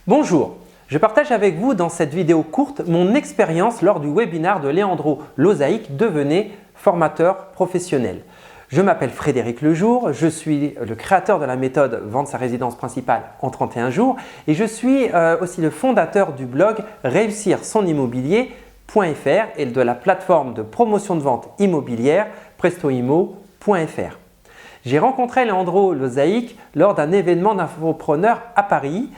Bonjour, je partage avec vous dans cette vidéo courte mon expérience lors du webinaire de Leandro Lozaic « Devenez formateur professionnel ». Je m'appelle Frédéric Lejour, je suis le créateur de la méthode Vendre sa résidence principale en 31 jours et je suis aussi le fondateur du blog Réussir son immobilier.fr et de la plateforme de promotion de vente immobilière prestoimo.fr. J'ai rencontré Leandro Lozaic lors d'un événement d'infopreneurs à Paris.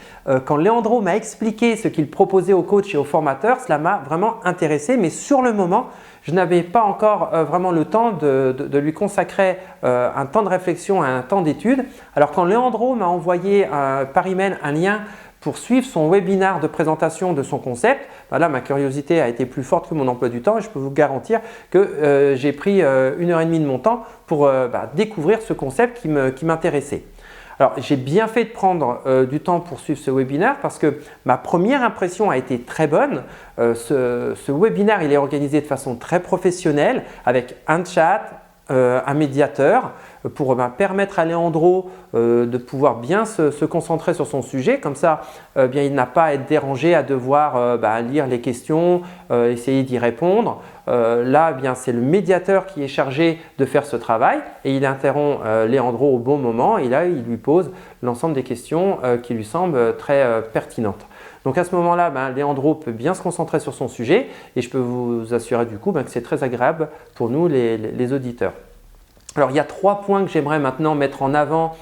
Quand Leandro m'a expliqué ce qu'il proposait aux coachs et aux formateurs, cela m'a vraiment intéressé. Mais sur le moment, je n'avais pas encore vraiment le temps de lui consacrer un temps de réflexion, un temps d'étude. Alors quand Leandro m'a envoyé par email un lien pour suivre son webinaire de présentation de son concept, là ma curiosité a été plus forte que mon emploi du temps et je peux vous garantir que j'ai pris 1h30 de mon temps pour découvrir ce concept qui m'intéressait. Alors j'ai bien fait de prendre du temps pour suivre ce webinaire parce que ma première impression a été très bonne. Ce webinaire il est organisé de façon très professionnelle avec un chat, un médiateur pour permettre à Leandro de pouvoir bien se concentrer sur son sujet. Comme ça, il n'a pas à être dérangé à devoir lire les questions, essayer d'y répondre. Là, c'est le médiateur qui est chargé de faire ce travail et il interrompt Leandro au bon moment et là, il lui pose l'ensemble des questions qui lui semblent très pertinentes. Donc à ce moment-là, Leandro peut bien se concentrer sur son sujet et je peux vous assurer du coup que c'est très agréable pour nous les auditeurs. Alors il y a 3 points que j'aimerais maintenant mettre en avant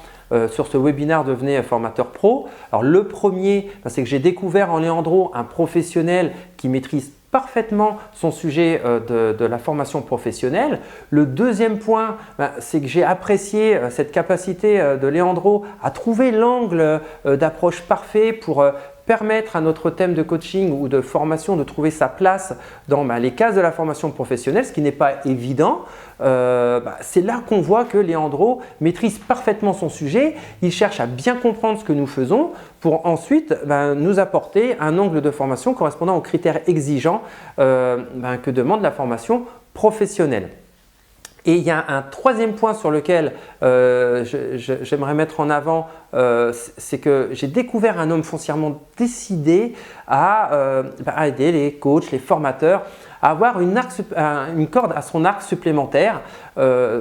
sur ce webinaire Devenez formateur pro. Alors le premier, c'est que j'ai découvert en Leandro un professionnel qui maîtrise parfaitement son sujet de la formation professionnelle. Le deuxième point, c'est que j'ai apprécié cette capacité de Leandro à trouver l'angle d'approche parfait pour permettre à notre thème de coaching ou de formation de trouver sa place dans les cases de la formation professionnelle, ce qui n'est pas évident. C'est là qu'on voit que Leandro maîtrise parfaitement son sujet. Il cherche à bien comprendre ce que nous faisons pour ensuite nous apporter un angle de formation correspondant aux critères exigeants que demande la formation professionnelle. Et il y a un troisième point sur lequel j'aimerais mettre en avant, c'est que j'ai découvert un homme foncièrement décidé à aider les coachs, les formateurs à avoir une corde à son arc supplémentaire,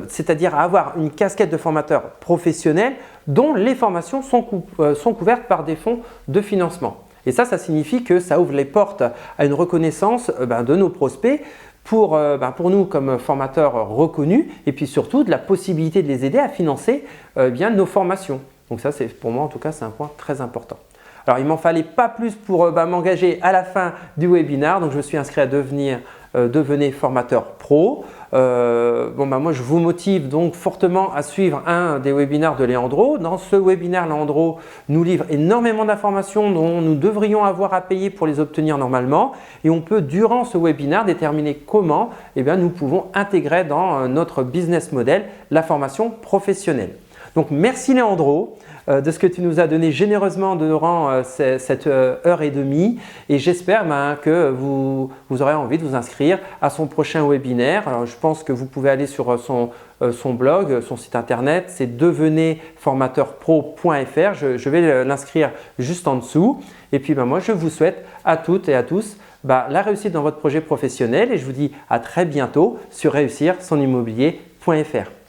c'est-à-dire à avoir une casquette de formateur professionnel dont les formations sont couvertes par des fonds de financement. Et ça signifie que ça ouvre les portes à une reconnaissance de nos prospects pour nous comme formateurs reconnus et puis surtout de la possibilité de les aider à financer nos formations. Donc ça, pour moi en tout cas, c'est un point très important. Alors il ne m'en fallait pas plus pour m'engager à la fin du webinaire, donc je me suis inscrit à Devenez formateur pro. Moi je vous motive donc fortement à suivre un des webinaires de Leandro. Dans ce webinaire, Leandro nous livre énormément d'informations dont nous devrions avoir à payer pour les obtenir normalement et on peut durant ce webinaire déterminer comment nous pouvons intégrer dans notre business model la formation professionnelle. Donc merci Leandro de ce que tu nous as donné généreusement durant cette heure et demie et j'espère que vous aurez envie de vous inscrire à son prochain webinaire. Alors, je pense que vous pouvez aller sur son blog, son site internet, c'est devenezformateurpro.fr. Je vais l'inscrire juste en dessous et puis moi je vous souhaite à toutes et à tous la réussite dans votre projet professionnel et je vous dis à très bientôt sur réussir son immobilier.fr.